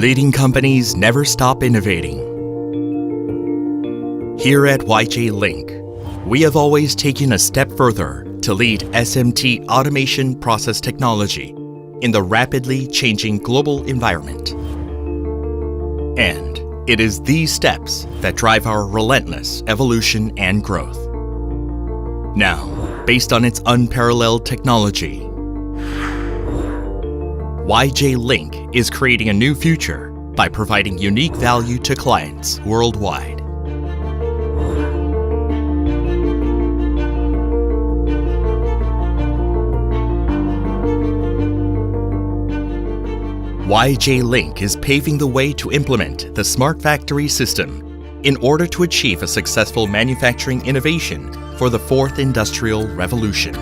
Leading companies never stop innovating. Here at YJ Link, we have always taken a step further to lead SMT automation process technology in the rapidly changing global environment. And it is these steps that drive our relentless evolution and growth. Now, based on its unparalleled technology, YJ Link is creating a new future by providing unique value to clients worldwide. YJ Link is paving the way to implement the Smart Factory system in order to achieve a successful manufacturing innovation for the fourth industrial revolution.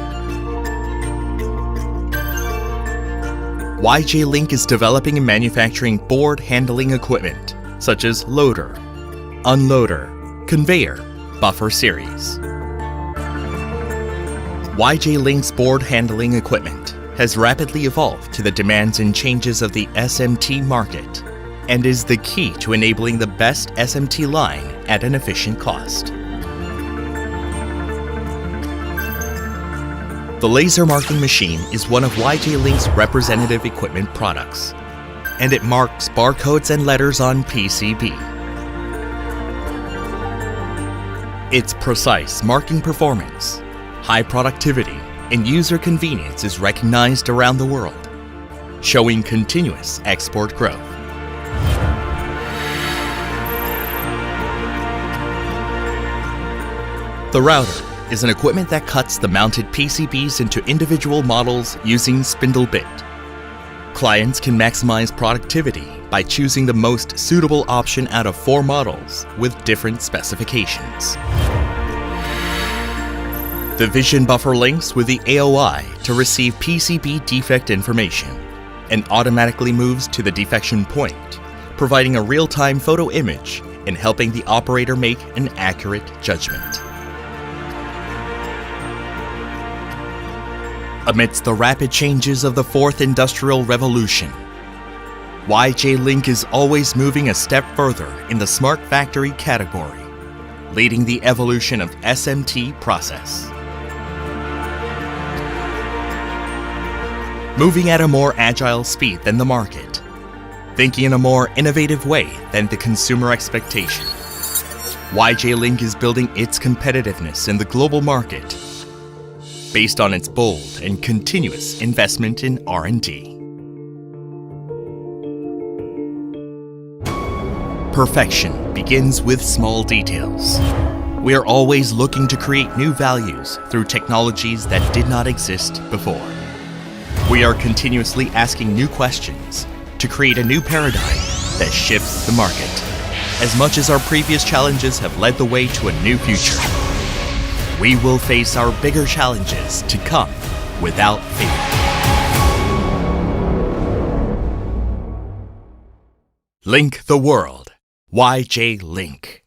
YJ Link is developing and manufacturing board handling equipment such as loader, unloader, conveyor, buffer series. YJ Link's board handling equipment has rapidly evolved to the demands and changes of the SMT market and is the key to enabling the best SMT line at an efficient cost. The laser marking machine is one of YJ Link's representative equipment products, and it marks barcodes and letters on PCB. Its precise marking performance, high productivity, and user convenience is recognized around the world, showing continuous export growth. The router is an equipment that cuts the mounted PCBs into individual models using spindle bit. Clients can maximize productivity by choosing the most suitable option out of 4 models with different specifications. The vision buffer links with the AOI to receive PCB defect information and automatically moves to the defection point, providing a real-time photo image and helping the operator make an accurate judgment. Amidst the rapid changes of the fourth industrial revolution, YJ Link is always moving a step further in the smart factory category, leading the evolution of SMT process. Moving at a more agile speed than the market, thinking in a more innovative way than the consumer expectation, YJ Link is building its competitiveness in the global market based on its bold and continuous investment in R&D. Perfection begins with small details. We are always looking to create new values through technologies that did not exist before. We are continuously asking new questions to create a new paradigm that shifts the market, as much as our previous challenges have led the way to a new future. We will face our bigger challenges to come without fear. Link the world. YJ Link.